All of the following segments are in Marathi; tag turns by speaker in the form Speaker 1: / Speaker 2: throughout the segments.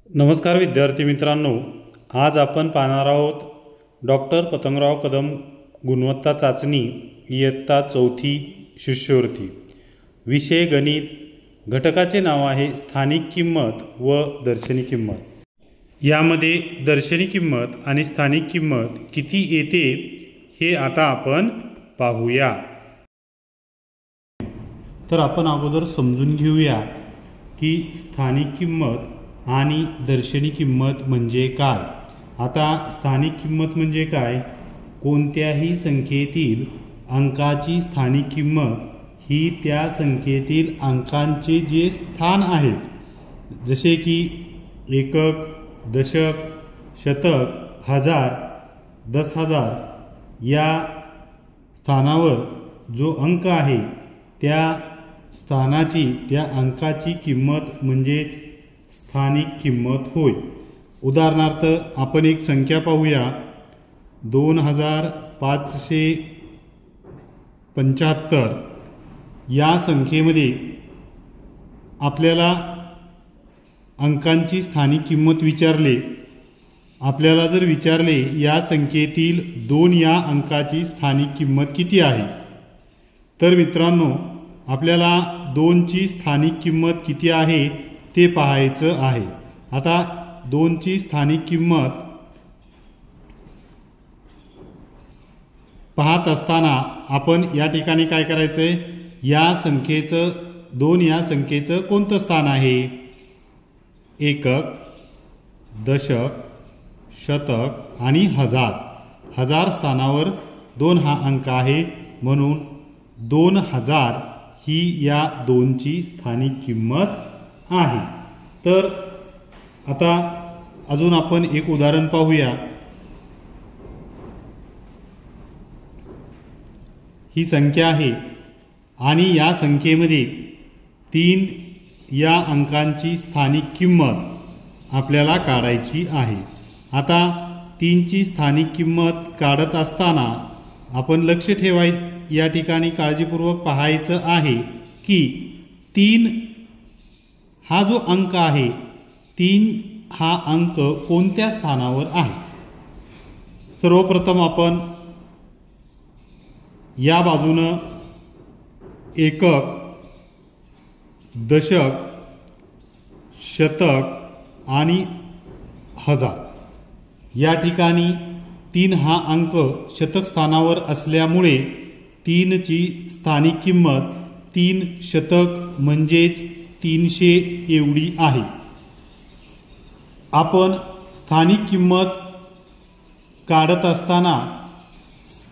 Speaker 1: नमस्कार विद्यार्थी मित्रांनो, आज आपण पाहणार आहोत डॉक्टर पतंगराव कदम गुणवत्ता चाचणी इयत्ता चौथी शिष्यवृत्ती, विषय गणित. घटकाचे नाव आहे स्थानिक किंमत व दर्शनी किंमत. यामध्ये दर्शनी किंमत आणि स्थानिक किंमत किती येते हे आता आपण पाहूया. तर आपण अगोदर समजून घेऊया की स्थानिक किंमत आणि दर्शनी किंमत म्हणजे काय. आता स्थानिक किंमत म्हणजे काय? कोणत्याही संख्येतील अंकाची स्थानिक किंमत ही त्या संख्येतील अंकांचे जे स्थान आहेत, जसे की एकक, दशक, शतक, हजार, 10,000 या स्थानावर जो अंक आहे त्या स्थानाची, त्या अंकाची किंमत म्हणजेच स्थानिक किंमत होय. उदाहरणार्थ आपण एक संख्या पाहूया. 2575 या संख्येमध्ये आपल्याला अंकांची स्थानिक किंमत विचारले. आपल्याला जर विचारले या संख्येतील 2 या अंकाची स्थानिक किंमत किती आहे, तर मित्रांनो आपल्याला 2ची स्थानिक किंमत किती आहे ते पाहायचं आहे. आता 2ची स्थानिक किंमत पाहत असताना आपण या ठिकाणी काय करायचंय, या संख्येचं 2 या संख्येचं कोणतं स्थान आहे? एकक, दशक, शतक आणि हजार. हजार स्थानावर 2 हा अंक आहे, म्हणून 2000 ही या 2ची स्थानिक किंमत आहे. तर आता अजून आपण एक उदाहरण पाहूया. ही संख्या आहे आणि या संख्येमध्ये 3 या अंकांची स्थानिक किंमत आपल्याला काढायची आहे. आता 3ची स्थानिक किंमत काढत असताना आपण लक्ष या ठिकाणी काळजीपूर्वक पाहायचं आहे की 3 हा जो अंक आहे, 3 हा अंक कोणत्या स्थानावर आहे. सर्वप्रथम आपण या बाजूनं एकक, दशक, शतक आणि हजार या ठिकाणी 3 हा अंक शतक स्थानावर असल्यामुळे 3ची स्थानिक किंमत 3 शतक म्हणजेच 300 एवढी आहे. आपण स्थानिक किंमत काढत असताना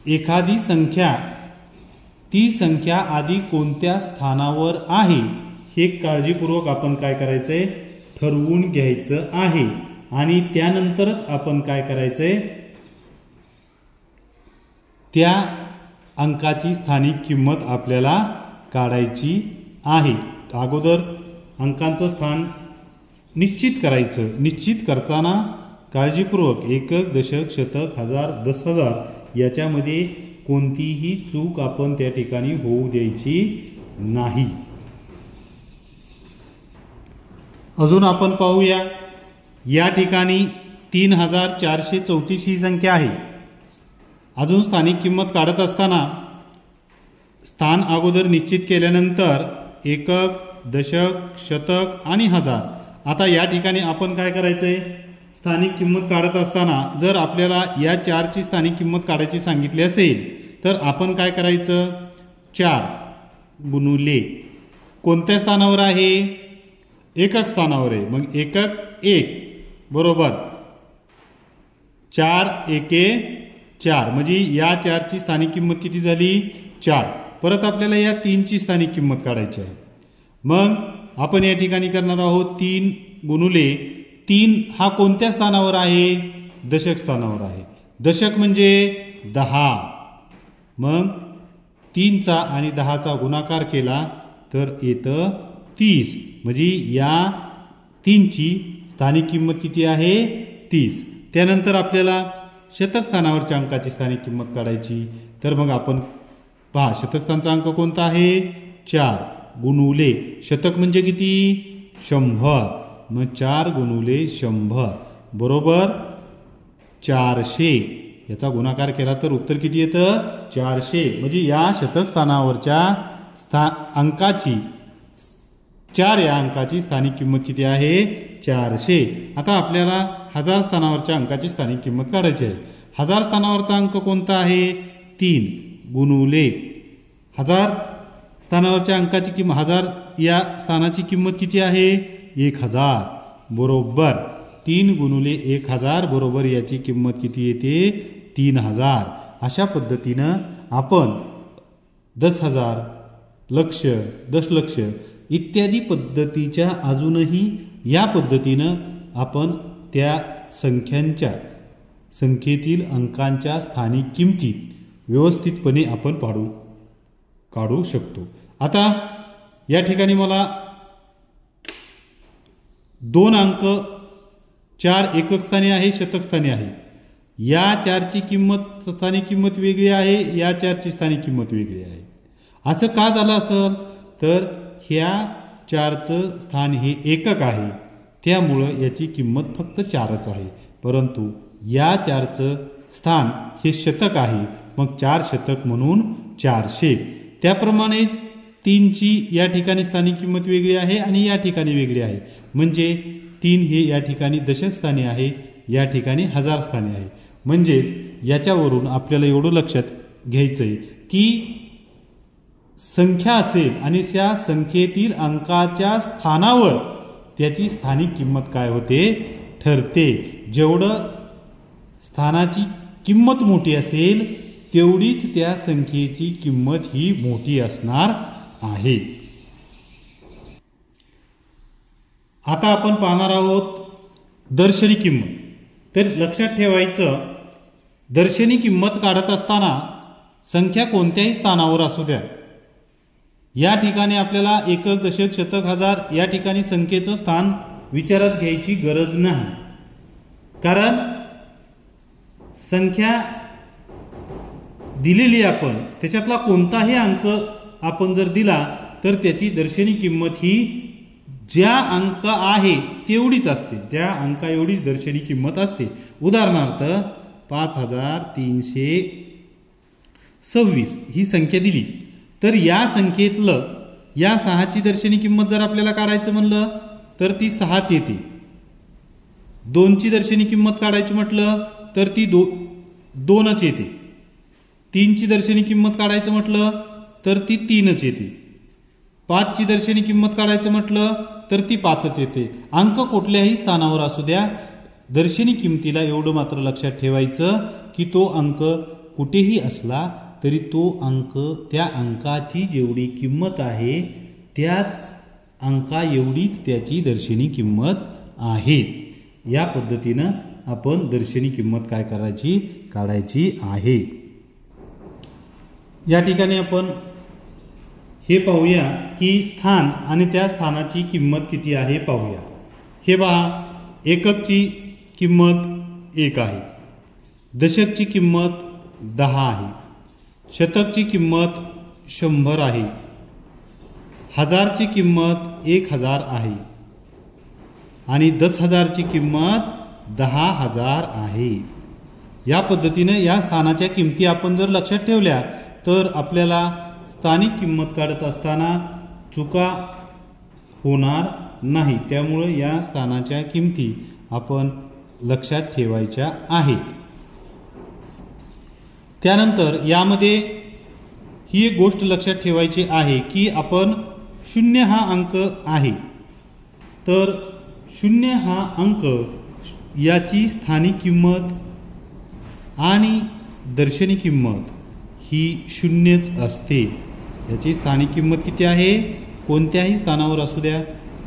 Speaker 1: एखादी संख्या, ती संख्या आधी कोणत्या स्थानावर आहे हे काळजीपूर्वक आपण काय करायचंय, ठरवून घ्यायचं आहे. आणि त्यानंतरच आपण काय करायचंय, त्या अंकाची स्थानिक किंमत आपल्याला काढायची आहे. अगोदर अंकांचं स्थान निश्चित करायचं. निश्चित करताना काळजीपूर्वक एकक, दशक, शतक, हजार, 10,000 याच्यामध्ये कोणतीही चूक आपण त्या ठिकाणी होऊ द्यायची नाही. अजून आपण पाहूया. या ठिकाणी 3434 ही संख्या आहे. अजून स्थानिक किंमत काढत असताना स्थान अगोदर निश्चित केल्यानंतर एकक, दशक, शतक आणि हजार. आता या ठिकाणी आपण काय करायचंय, स्थानिक किंमत काढत असताना जर आपल्याला या 4ची स्थानिक किंमत काढायची सांगितली असेल तर आपण काय करायचं, 4 गुणुले कोणत्या स्थानावर आहे, एकक स्थानावर आहे. मग एकक 1 बरोबर 4 एके 4, म्हणजे या 4ची स्थानिक किंमत किती झाली, 4. परत आपल्याला या 3ची स्थानिक किंमत काढायची आहे. मग आपण या ठिकाणी करणार आहोत 3 गुणुले 3 हा कोणत्या स्थानावर आहे, दशक स्थानावर आहे. दशक म्हणजे 10. मग 3चा आणि 10चा गुणाकार केला तर येतं 30. म्हणजे या 3ची स्थानिक किंमत किती आहे, 30. त्यानंतर आपल्याला शतक स्थानावरच्या अंकाची स्थानिक किंमत काढायची. तर मग आपण पहा, शतक स्थानचा अंक कोणता आहे, 4 गुणुले शतक म्हणजे किती, 100. मग 4 गुणुले 100 बरोबर 400. याचा गुणाकार केला तर उत्तर किती येतं? 400. म्हणजे या शतक स्थानावरच्या अंकाची 4 या अंकाची स्थानिक किंमत किती आहे? 400. आता आपल्याला 1000 स्थानावरच्या अंकाची स्थानिक किंमत काढायची आहे. 1000 स्थानावरचा अंक कोणता आहे? 3 गुणुले 1000 स्थानावरच्या अंकाची किंमत 1000 या स्थानाची किंमत किती आहे? 1000 बरोबर 3 गुणुले 1000 बरोबर याची किंमत किती येते? 3000. अशा पद्धतीनं आपण 10,000 लक्ष, दशलक्ष इत्यादी पद्धतीच्या अजूनही या पद्धतीनं आपण त्या संख्येतील अंकांच्या स्थानिक किमती व्यवस्थितपणे आपण काढू शकतो. आता या ठिकाणी मला 2 अंक 4 एकक स्थानी आहे, शतक स्थानी आहे. या 4ची किंमत स्थानिक किंमत वेगळी आहे, या 4ची स्थानिक किंमत वेगळी आहे. असं का झालं असेल तर ह्या 4चं स्थान हे एकक आहे, त्यामुळं याची किंमत फक्त 4च आहे. परंतु या 4चं स्थान हे शतक आहे, मग 4 शतक म्हणून 400. त्याप्रमाणेच 3ची या ठिकाणी स्थानिक किंमत वेगळी आहे आणि या ठिकाणी वेगळी आहे. म्हणजे 3 हे या ठिकाणी दशक स्थानी आहे, या ठिकाणी 1000 स्थानी आहे. म्हणजेच याच्यावरून आपल्याला एवढं लक्षात घ्यायचंय की संख्या असेल आणि त्या संख्येतील अंकाच्या स्थानावर त्याची स्थानिक किंमत काय होते? ठरते. जेवढं स्थानाची किंमत मोठी असेल तेवढीच त्या संख्येची किंमत ही मोठी असणार आहे. आता आपण पाहणार आहोत दर्शनी किंमत. तर लक्षात ठेवायचं, दर्शनी किंमत काढत असताना संख्या कोणत्याही स्थानावर असू द्या, या ठिकाणी आपल्याला एकक, दशक, शतक, हजार या ठिकाणी संख्येचं स्थान विचारात घ्यायची गरज नाही. कारण संख्या दिलेली आपण त्याच्यातला कोणताही अंक आपण जर दिला तर त्याची दर्शनी किंमत ही ज्या अंक आहे तेवढीच असते, त्या अंका एवढीच दर्शनी किंमत असते. उदाहरणार्थ 5326 ही संख्या दिली तर या संख्येतलं या 6ची दर्शनी किंमत जर आपल्याला काढायचं म्हणलं तर ती 6च येते. 2ची दर्शनी किंमत काढायची म्हटलं तर ती 2च येते. 3ची दर्शनी किंमत काढायचं म्हटलं तर ती 3च येते. 5ची दर्शनी किंमत काढायचं म्हटलं तर ती 5च येते. अंक कुठल्याही स्थानावर असू द्या, दर्शनी किंमतीला एवढं मात्र लक्षात ठेवायचं की तो अंक कुठेही असला तरी तो अंक त्या अंकाची जेवढी किंमत आहे त्याच अंका एवढीच त्याची दर्शनी किंमत आहे. या पद्धतीनं आपण दर्शनी किंमत काय काढायची आहे. या ठिकाणी आपण हे पाहूया की स्थान आणि त्या स्थानाची किंमत किती आहे पाहूया. हे पहा, एककची किंमत 1 आहे, दशकची किंमत 10 आहे, शतकची किंमत 100 आहे, हजारची किंमत 1000 आहे आणि 10,000ची किंमत 10,000 आहे. या पद्धतीने या स्थानाच्या किमती आपण जर लक्षात ठेवल्या तर आपल्याला स्थानिक किंमत काढत असताना चुका होणार नाही. त्यामुळे या स्थानाच्या किमती आपण लक्षात ठेवायच्या आहेत. त्यानंतर यामध्ये ही एक गोष्ट लक्षात ठेवायची आहे की आपण 0 हा अंक आहे, तर 0 हा अंक याची स्थानिक किंमत आणि दर्शनी किंमत ही 0च असते. याची स्थानिक किंमत किती आहे? कोणत्याही स्थानावर असू द्या,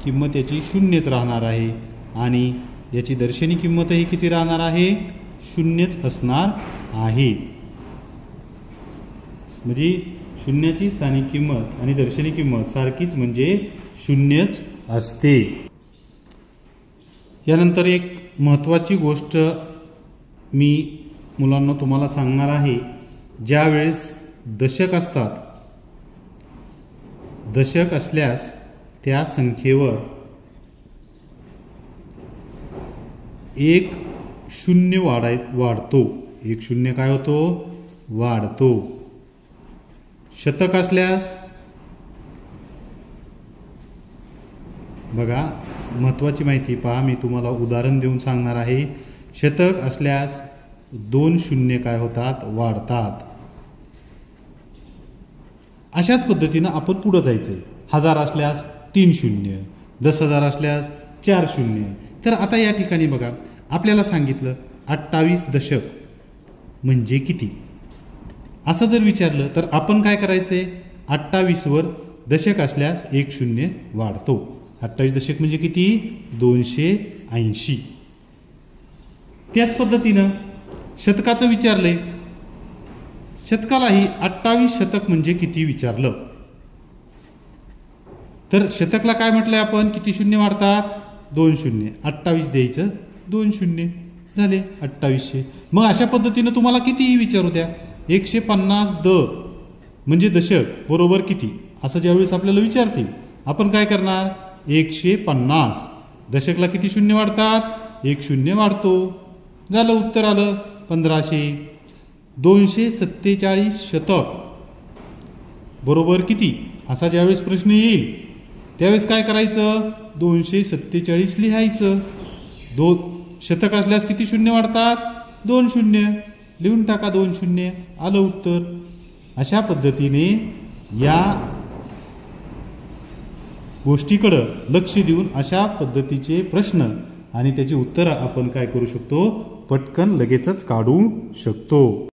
Speaker 1: किंमत याची 0च राहणार आहे आणि याची दर्शनी किंमतही किती राहणार आहे? 0च असणार आहे. म्हणजे 0ची स्थानिक किंमत आणि दर्शनी किंमत सारखीच म्हणजे 0च असते. यानंतर एक महत्त्वाची गोष्ट मी मुलांना तुम्हाला सांगणार आहे. ज्या वेळेस दशक असतात, दशक असल्यास त्या संख्येवर एक शून्य वाढतो, एक शून्य काय होतो, वाढतो. शतक असल्यास बघा, महत्वाची माहिती पहा, मी तुम्हाला उदाहरण देऊन सांगणार आहे. शतक असल्यास 2 शून्य काय होतात, वाढतात. अशाच पद्धतीनं आपण पुढे जायचंय. 1000 असल्यास 3 शून्य, 10,000 असल्यास 4 शून्य. तर आता या ठिकाणी बघा, आपल्याला सांगितलं 28 दशक म्हणजे किती, असं जर विचारलं तर आपण काय करायचंय, 28 वर दशक असल्यास 1 शून्य वाढतो. 28 दशक म्हणजे किती, 280. त्याच पद्धतीनं शतकाचं विचारलंय, शतकालाही 28 शतक म्हणजे किती विचारलं तर शतकला काय म्हटलंय आपण, किती शून्य वाढतात, 2 शून्य. 28 द्यायचं, 2 शून्य झाले 2800. मग अशा पद्धतीनं तुम्हाला कितीही विचारू द्या, 150 म्हणजे दशक बरोबर किती, असं ज्यावेळेस आपल्याला विचारतील आपण काय करणार, 150 दशकला किती शून्य वाढतात, 1 शून्य वाढतो. झालं, उत्तर आलं 1500. 247 शतक बरोबर किती, असा ज्यावेळेस प्रश्न येईल त्यावेळेस काय करायचं, 247 लिहायचं. शतक असल्यास किती शून्य वाढतात, 2 शून्य, लिहून टाका 2 शून्य, आलं उत्तर. अशा पद्धतीने या गोष्टीकडं लक्ष देऊन अशा पद्धतीचे प्रश्न आणि त्याची उत्तरं आपण काय करू शकतो, पटकन लगेचच काढू शकतो.